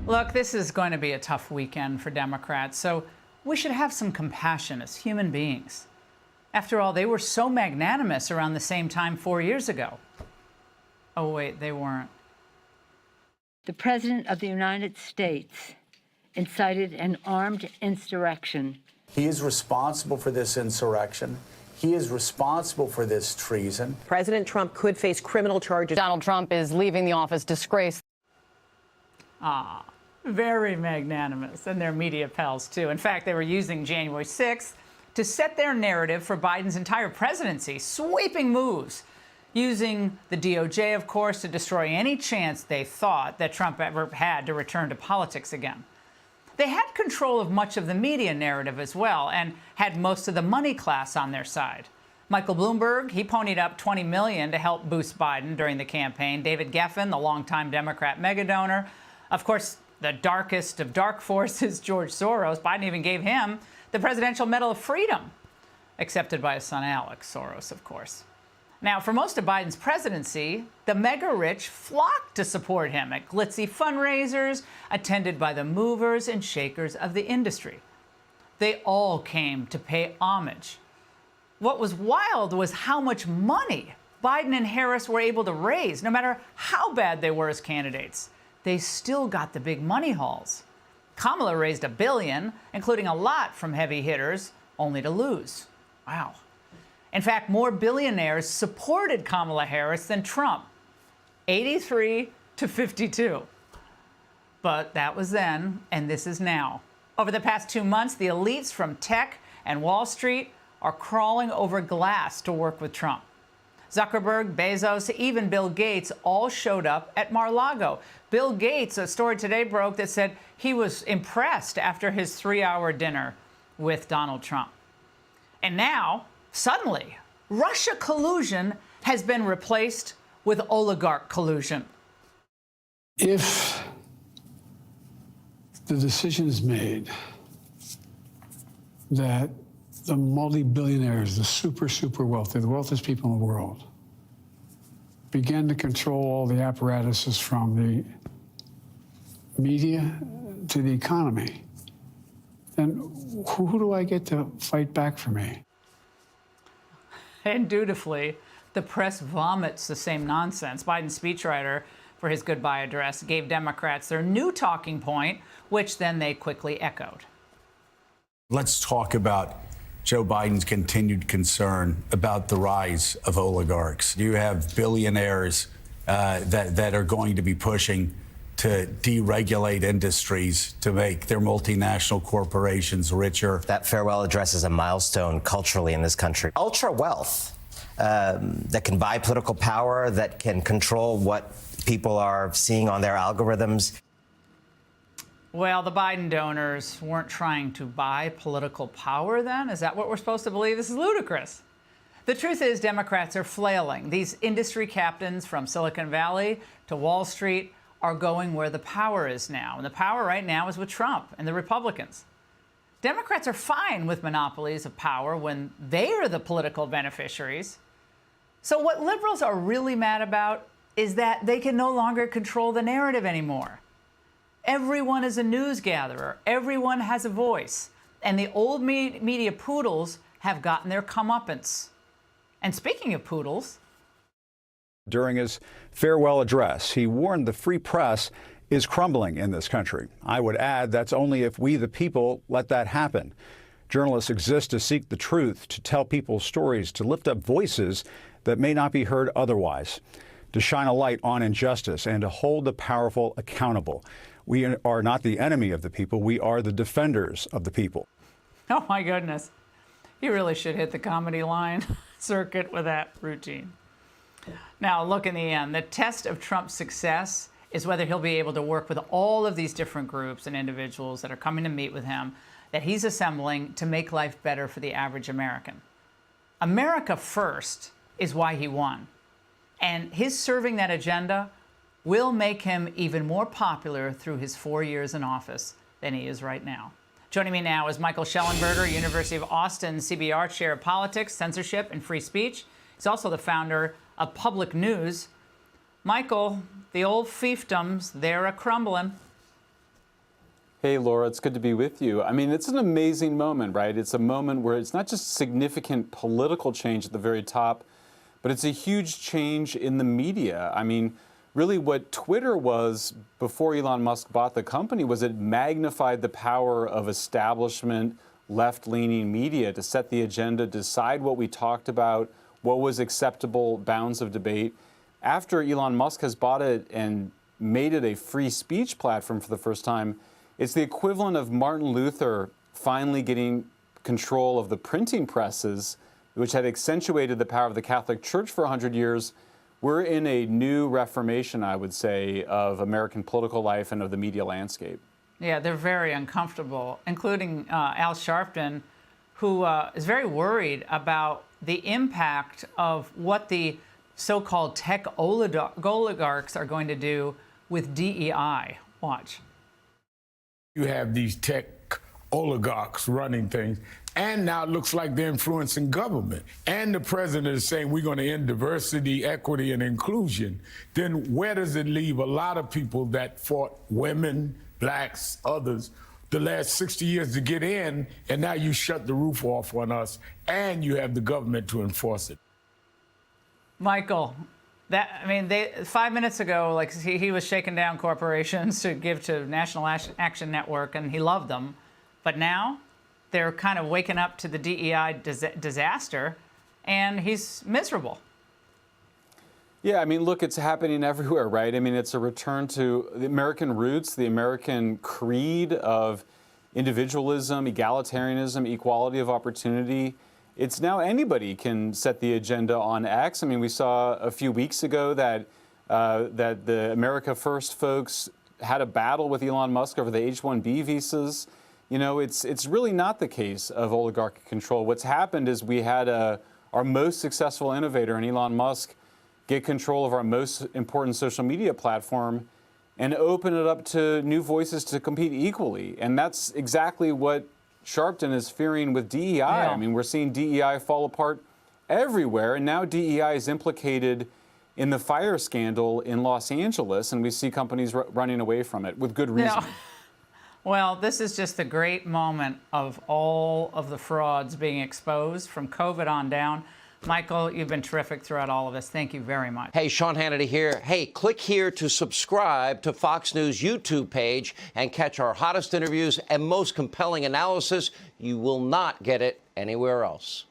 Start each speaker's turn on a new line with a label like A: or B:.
A: Look, this is going to be a tough weekend for Democrats, so we should have some compassion as human beings. After all, they were so magnanimous around the same time 4 years ago. Oh, wait, they weren't.
B: The President of the United States incited an armed insurrection.
C: He is responsible for this insurrection. He is responsible for this treason.
D: President Trump could face criminal charges.
E: Donald Trump is leaving the office disgraced.
A: Very magnanimous, and their media pals, too. In fact, they were using January 6th to set their narrative for Biden's entire presidency, sweeping moves, using the DOJ, of course, to destroy any chance they thought that Trump ever had to return to politics again. They had control of much of the media narrative as well, and had most of the money class on their side. Michael Bloomberg, he ponied up $20 million to help boost Biden during the campaign. David Geffen, the longtime Democrat megadonor. Of course, the darkest of dark forces, George Soros. Biden even gave him the Presidential Medal of Freedom, accepted by his son Alex Soros, of course. Now, for most of Biden's presidency, the mega-rich flocked to support him at glitzy fundraisers attended by the movers and shakers of the industry. They all came to pay homage. What was wild was how much money Biden and Harris were able to raise, no matter how bad they were as candidates. They still got the big money hauls. Kamala raised $1 billion, including a lot from heavy hitters, only to lose. Wow. In fact, more billionaires supported Kamala Harris than Trump, 83 to 52. But that was then, and this is now. Over the past 2 months, the elites from tech and Wall Street are crawling over glass to work with Trump. Zuckerberg, Bezos, even Bill Gates all showed up at Mar-a-Lago. Bill Gates, a story today broke that said he was impressed after his 3-hour dinner with Donald Trump. And now, suddenly, Russia collusion has been replaced with oligarch collusion.
F: If the decision is made that the multi-billionaires, the super wealthy, the wealthiest people in the world, begin to control all the apparatuses from the media to the economy, then who do I get to fight back for me?
A: And dutifully, the press vomits the same nonsense. Biden's speechwriter for his goodbye address gave Democrats their new talking point, which then they quickly echoed.
C: Let's talk about Joe Biden's continued concern about the rise of oligarchs. You have billionaires that are going to be pushing to deregulate industries to make their multinational corporations richer.
G: That farewell address is a milestone culturally in this country. Ultra wealth that can buy political power, that can control what people are seeing on their algorithms.
A: Well, the Biden donors weren't trying to buy political power then? Is that what we're supposed to believe? This is ludicrous. The truth is Democrats are flailing. These industry captains from Silicon Valley to Wall Street are going where the power is now. And the power right now is with Trump and the Republicans. Democrats are fine with monopolies of power when they are the political beneficiaries. So what liberals are really mad about is that they can no longer control the narrative anymore. Everyone is a news gatherer. Everyone has a voice. And the old media poodles have gotten their comeuppance. And speaking of poodles,
H: during his farewell address, he warned the free press is crumbling in this country. I would add that's only if we, the people, let that happen. Journalists exist to seek the truth, to tell people's stories, to lift up voices that may not be heard otherwise, to shine a light on injustice, and to hold the powerful accountable. We are not the enemy of the people. We are the defenders of the people.
A: oh my goodness, he really should hit the comedy line circuit with that routine. Now, look, in the end, the test of Trump's success is whether he'll be able to work with all of these different groups and individuals that are coming to meet with him, that he's assembling to make life better for the average American. America first is why he won. And his serving that agenda will make him even more popular through his 4 years in office than he is right now. Joining me now is Michael Shellenberger, University of Austin CBR Chair of Politics, Censorship, and Free Speech. He's also the founder of Public News. Michael, the old fiefdoms, they're a-crumbling.
I: Hey, Laura, it's good to be with you. I mean, it's an amazing moment, right? It's a moment where it's not just significant political change at the very top, but it's a huge change in the media. I mean, really what Twitter was before Elon Musk bought the company was it magnified the power of establishment, left-leaning media to set the agenda, decide what we talked about, what was acceptable bounds of debate. After Elon Musk has bought it and made it a free speech platform for the first time, it's the equivalent of Martin Luther finally getting control of the printing presses, which had accentuated the power of the Catholic Church for 100 years. We're in a new reformation, I would say, of American political life and of the media landscape.
A: Yeah, they're very uncomfortable, including Al Sharpton, who is very worried about the impact of what the so-called tech oligarchs are going to do with DEI. Watch.
J: You have these tech oligarchs running things, and now it looks like they're influencing government. And the president is saying we're going to end diversity, equity, and inclusion. Then where does it leave a lot of people that fought, women, blacks, others, the last 60 years to get in, and now you shut the roof off on us, and you have the government to enforce it?
A: Michael, 5 minutes ago, like he was shaking down corporations to give to National Action Network, and he loved them. But now they're kind of waking up to the DEI disaster, and he's miserable.
I: Yeah, I mean, look, it's happening everywhere, right? I mean, it's a return to the American roots, the American creed of individualism, egalitarianism, equality of opportunity. It's now anybody can set the agenda on X. I mean, we saw a few weeks ago that the America First folks had a battle with Elon Musk over the H-1B visas. You know, it's really not the case of oligarchic control. What's happened is we had our most successful innovator in Elon Musk get control of our most important social media platform and open it up to new voices to compete equally. And that's exactly what Sharpton is fearing with DEI.
A: Yeah.
I: I mean, we're seeing DEI fall apart everywhere, and now DEI is implicated in the fire scandal in Los Angeles, and we see companies running away from it with good reason.
A: Yeah. Well, this is just a great moment of all of the frauds being exposed from COVID on down. Michael, you've been terrific throughout all of this. Thank you very much.
K: Hey, Sean Hannity here. Hey, click here to subscribe to Fox News YouTube page and catch our hottest interviews and most compelling analysis. You will not get it anywhere else.